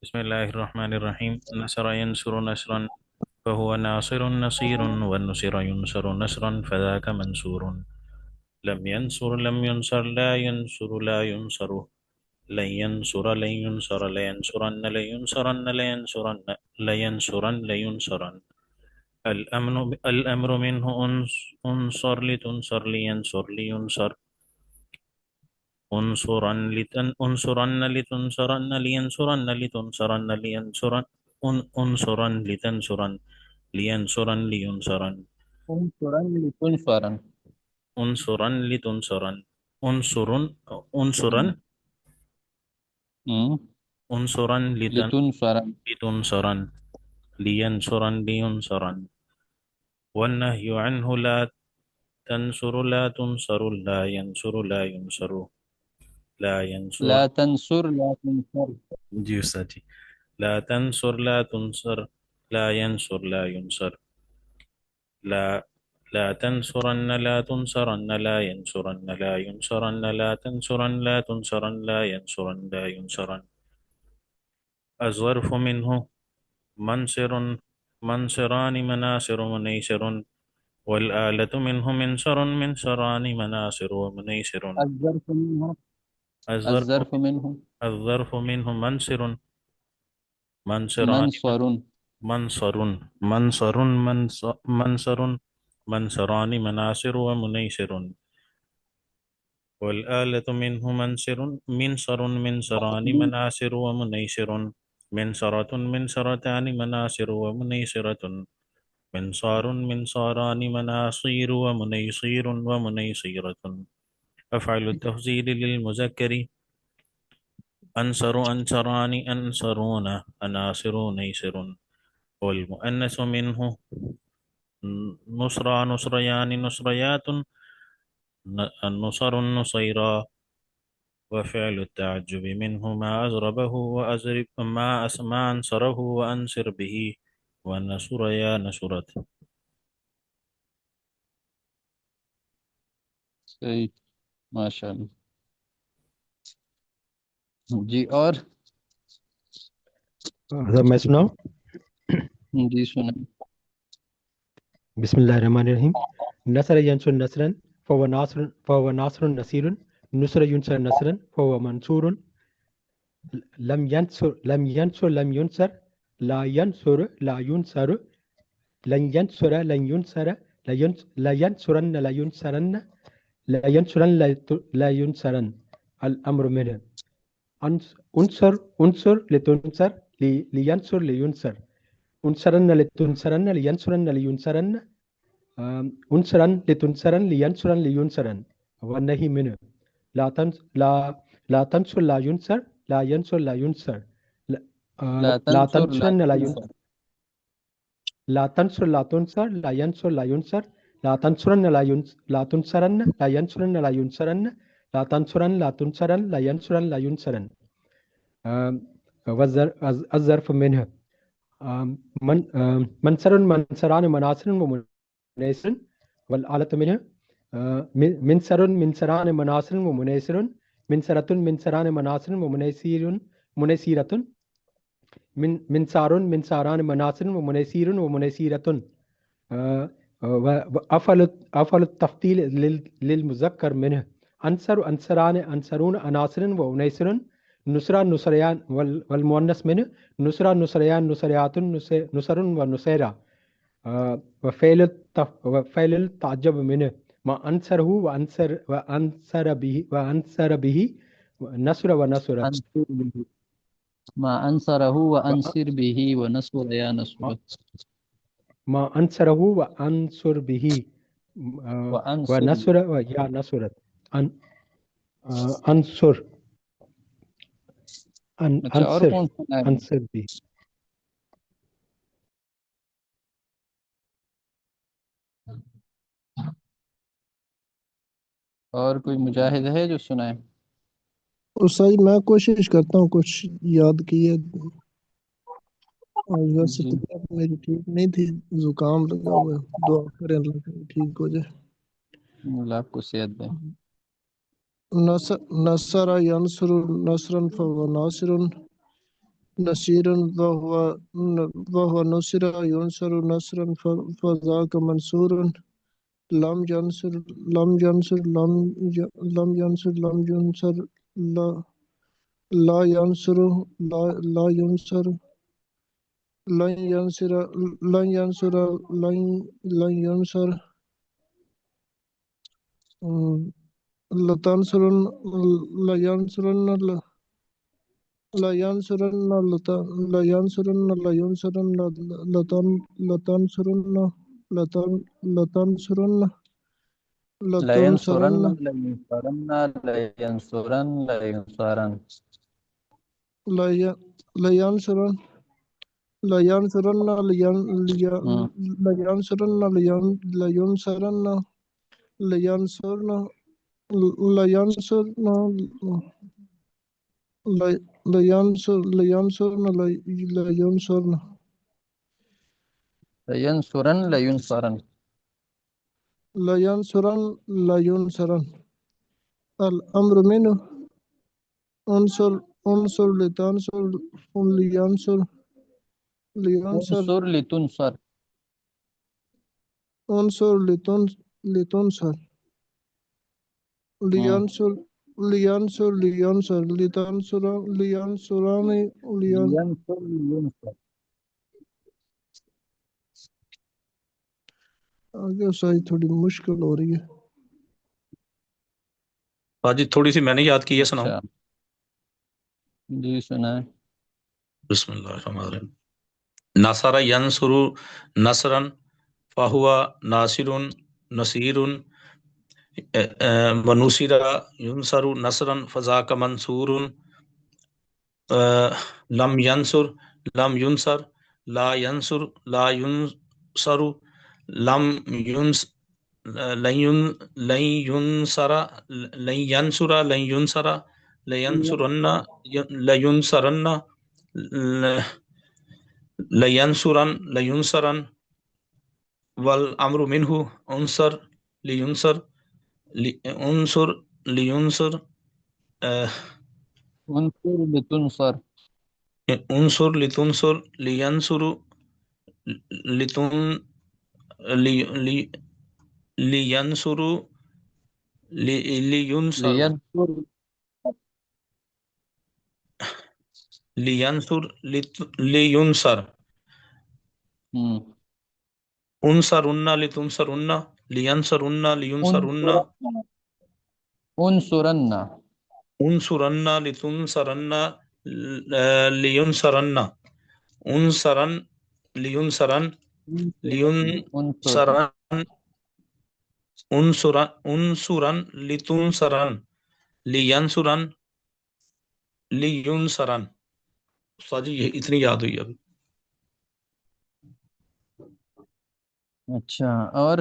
بسم الله الرحمن الرحيم. نصر ينصر نصرا فهو ناصر نصير، والنصر ينصر نصرا فذاك منصور. لم ينصر لم ينصر لا ينصر لا ينصر، لن ينصر لن ينصر لينصرن لينصرن لينصرن لينصرن لينصرن. الأمر منه انصر لتنصر لينصر لينصر، انصرن لتنصرن لينصرن لتنصرن لينصرن، انصرن لتنصرن لينصرن لينصرن، انصرا لتنصرا. انصرن لتنصرن، انصرن انصرن ہم، انصرن لتنصرا. لتنصرن لينصرن لينصرن. والنهي عنه لا تنصر لا تنصر لا ينصر لا ينصر لا ينصر. لا تنصر لا تنصر. جی استاد جی. لا تنصر لا تنصر لا ينصر لا ينصر. لا لا تنصرن لا تنصرن لا ينصرن لا ينصرن لا تنصرن لا تنصرن لا ينصرن لا ينصرن. الظرف منه منصر منصران مناصر منيسر، والآلة منه منصر منصران مناصر ومنيسر. الظرف منه. الظرف الظرف منه الظرف منه منصر منصران منصر. منصر منصر منصر منصران مناصر ومنيسر. والآلة منه منصر منصران مناصر ومنيسر. منصرة منصرتان مناصر ومنيسرة. منصار منصاران مناصير ومنيصير ومنيصيرة. أفعل التفضيل للمذكر أنصر أنصران أنصرون أناصر نيسر. والمؤنث منه نصرى نصريان نصريات النصر النصيرا. وفعل التعجب منه ما أزربه وأزرب ما أنصره وأنصر به، ونصر يا نصرت. صحیح، ماشاء اللہ. جی اور میں سناؤں؟ جی سنیں. بسم اللہ الرحمن الرحیم. نصر ینصر نصرا فهو ناصر نصیر، نصر ینصر نصرا فهو منصور. لم ينصر لم ينصر لا ينصر لا ينصر، لن ينصر لن ينصر لا ينصرن لا ينصرن لا ينصرن لا ينصرن. الأمر منه انصر لتنصر لينصر لينصر، انصرن لتنصرن لينصرن لينصرن، انصرن لتنصرن لينصرن لينصرن. والنهي منه لا تنصر لا ينصر لا ينصر لا ينصر، لا لا تنصر لا تنصرن لا تنصر. ينصر، لا تنصر لا تنصر لا ينصر لا ينصر، لا تنصرن لا تنصرن لا ينصرن لا ينصرن، لا تنصرن لا تنصرن لا ينصرن لا ينصرن. الظرف منه منصر منصران مناصر ومنيسر، والآلة منه منصر منصران مناصر ومنيسر، منصرة منصران مناصر ومنيسيرة، منصار منصاران مناصر ومنيسير ومنيسيرة. أفعل التفضيل للمذكر منه أنصر أنصران أنصرون أناصر وأنيسر، نصرى نصريان. والمؤنث منه نصرى نصريان نصريات نصر ونصيرة. وفعل التعجب منه ما أنصره وأنصر به نصر ونصر. انصر به. ما أنصره وأنصر به ونصر يا نصرت. ما أنصره وأنصر به وأنصر ونصر يا نصرت. انصر اچھا اور انصر کون سنا ہے؟ انصر بھی. اور کوئی مجاہد ہے جو سنائے؟ استاد میں کوشش کرتا ہوں کچھ یاد کیے. آج ویسے جی طبیعت میری ٹھیک نہیں تھی، زکام لگا ہوا ہے، دعا کریں اللہ کہ ٹھیک ہو جائے. اللہ آپ کو صحت دے. نصر ينصر نصرا فهو ناصر نصير وهو نصر ينصر نصرا فذاك منصور لم ينصر لم ينصر لم ينصر لم ينصر لا لا ينصر لا ينصر لن ينصر لن ينصر لن ينصر لتنصرن لينصرن لينصرن لينصرن لينصرن لتنصرن لتنصرن لينصرن لتنصرن لينصرن لينصرن لينصرن لينصرن لينصرن لينصرن لينصرن لينصرن لينصرن لينصرن لينصرن لينصرن لينصرن لينصرن لينصرن الأمر منه انصر لتنصر لينصر لينصر انصر لتنصر انصر لتنصر لينصر لينصر لينصر لتنصر لينصراني لينصر لينصر آگے صحیح تھوڑی مشکل ہو رہی ہے جی تھوڑی سی میں نے یاد کی ہے، سناؤ۔ اچھا جی سنائیں۔ بسم اللہ الرحمن الرحیم۔ نصر ینصر نصرا فہو ناصر نصیر ونصر ینصر نصرا فذاک منصور لم ینصر لم ینصر لا ینصر لا ینصر لم لن ینصر لن ینصر لن ینصر لینصرن لینصرن لینصرن لینصرن والامر منہ انصر لینصر انصر لینصر انصر لتنصر انصر لتنصر لینصر لتن لینصر لینصر لینصر لینصر لینصر انصرن لتنصرن لینصرن لینصرن انصرن انصرن لتنصرن لینصرن انصرن لینصرن لینصرن انصرن لتنصرن لینصرن لینصرن۔ استاد جی یہ اتنی یاد ہوئی ابھی۔ اچھا اور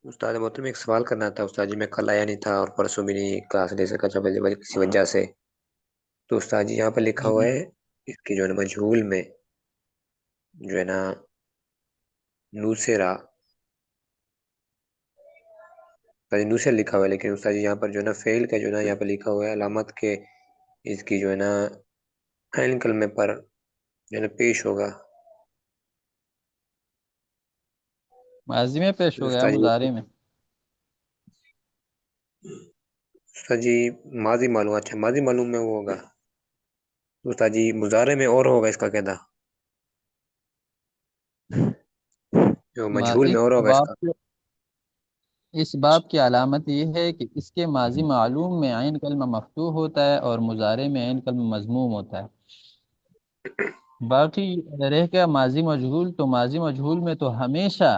استاد محترم ایک سوال کرنا تھا استاد جی، میں کل آیا نہیں تھا اور پرسوں بھی نہیں کلاس لے سکا تھا کسی وجہ سے، تو استاد جی یہاں پر لکھا ہوا ہے اس کی جو ہے نا مجہول میں جو ہے نا نوسرا نوسر لکھا ہوا ہے، لیکن استاد جی یہاں پر جو ہے نا فعل کا جو ہے نا یہاں پر لکھا ہوا ہے علامت کے اس کی جو ہے نا عین کلمے پر جو ہے نا پیش ہوگا۔ ماضی میں پیش ہو گیا استاد جی مضارع میں؟ استاد جی ماضی معلوم، اچھا ماضی معلوم میں وہ ہوگا، استاد جی مضارع میں اور ہوگا اس کا کہنا، جو مجہول میں اور ہوگا اس کا۔ اس باب کی علامت یہ ہے کہ اس کے ماضی معلوم میں عین کلمہ مفتوح ہوتا ہے اور مضارع میں عین کلمہ مضموم ہوتا ہے۔ باقی رہ گیا ماضی مجہول، تو ماضی مجہول میں تو ہمیشہ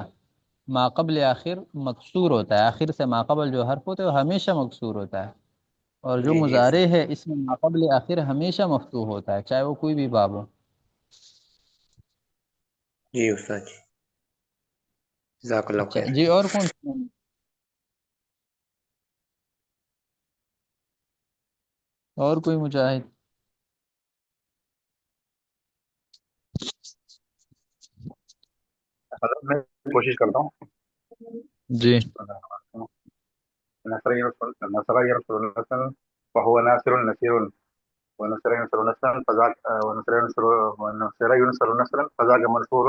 ما قبل آخر مکسور ہوتا ہے، آخر سے ما قبل جو حرف ہوتا ہے وہ ہمیشہ مکسور ہوتا ہے، اور جو جی مضارع ہے اس میں ما قبل آخر ہمیشہ مفتوح ہوتا ہے، چاہے وہ کوئی بھی باب ہو۔ جی استاد جی جزاک اللہ اچھا خیر۔ جی اور کون سی؟ اور کوئی مجاہد؟ میں کوشش کرتا ہوں۔ جی نصر ينصر نصرا فهو ناصر نصير ونصر ينصر نصرا فذاك ونصر ينصر نصرا فذاك منصور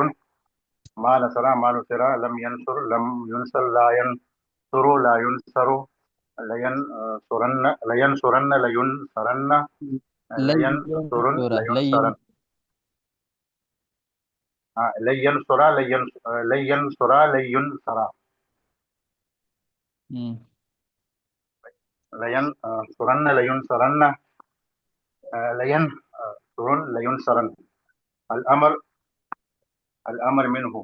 ما نصر ما نصر لم ينصر لم ينصر لا ينصر لا ينصر لينصرن لينصرن لن لينصرن سورة لينصرن لينصر لينصر لينصر مم. لينصرن لينصرن لينصرن لينصرن الأمر الأمر منه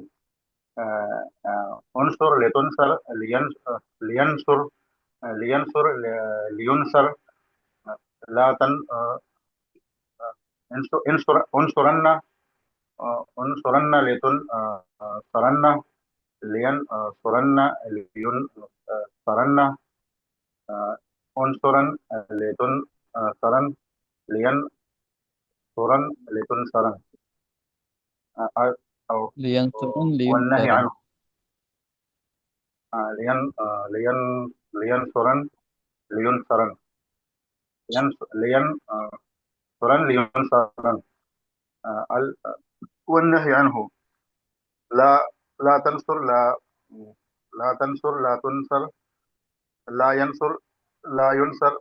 انصر لتنصر لينصر لينصر لينصر لا تن انصرن انصرن لتنصرن لينصرن لينصرن انصرن لتنصرن لينصرن لتنصرن أو لينصرن والنهي لينصرن عنه لين لينصرن لينصرن لينصرن لينصرن والنهي عنه لا لا تنصر لا تنصر لا تنصر لا ينصر لا ينصر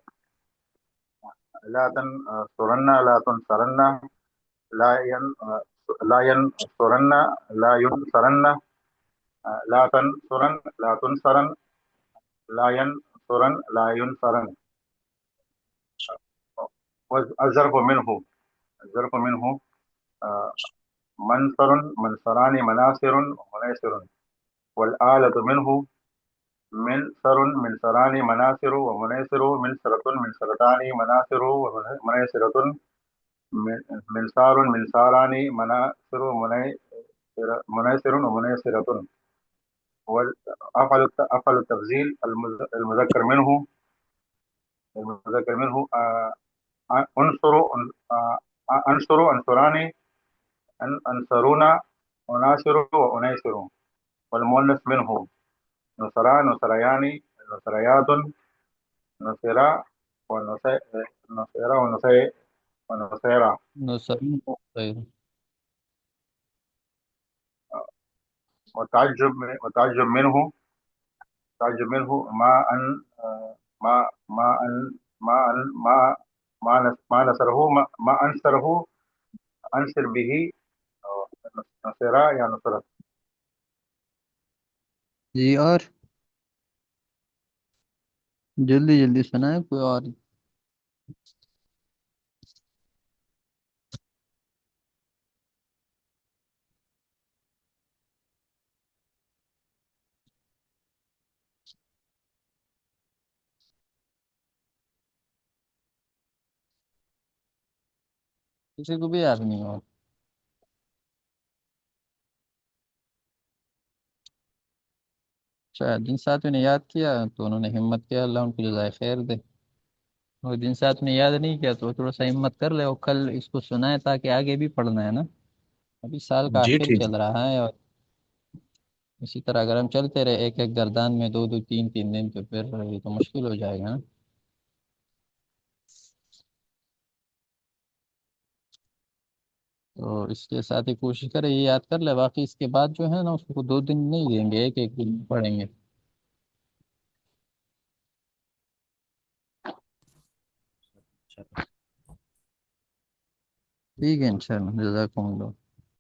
لا تنصرن لا تنصرن لا ين لا ينصرن لا ينصرن لا تنصرن لا تنصرن لا ينصرن لا ينصرن والظرف منه الظرف منه منصر منصران مناصر ومناصر والآلة منه منصر منصران مناصر ومناصر منصرة منصرتان مناصر ومناصرة منصار منصاران مناصر مناصر ومناصرة أفعل التفضيل المذكر منه أنصر أنصر أنصران أنصرون أناصر وأناصر والمؤنث منه نصرا نصريان نصريات نصرا نصيرا ونصيرا نصرن خير. وتعجب منه تعجب منه ما أن ما أن ما نصره ما أنصره أنصر به نصرا يا نصرت جی اور جلدی جلدی سنائیں کوئی اور کسی کو بھی یاد نہیں ہو شاید جن ساتھیوں نے یاد کیا تو انہوں نے ہمت کیا، اللہ ان کو جزائے خیر دے، اور جن ساتھیوں نے یاد نہیں کیا تو تھوڑا سا ہمت کر لے اور کل اس کو سنائے تاکہ آگے بھی پڑھنا ہے نا، ابھی سال کا جی آخر ٹھیک چل رہا ہے، اور اسی طرح اگر ہم چلتے رہے ایک ایک گردان میں دو دو تین تین دن تو پھر یہ تو مشکل ہو جائے گا نا۔ تو اس کے ساتھ ہی کوشش کرے یہ یاد کر لے، باقی اس کے بعد جو ہے نا اس کو دو دن نہیں دیں گے، ایک ایک دن پڑھیں گے۔ ٹھیک ہے انشاءاللہ، جزاکم اللہ۔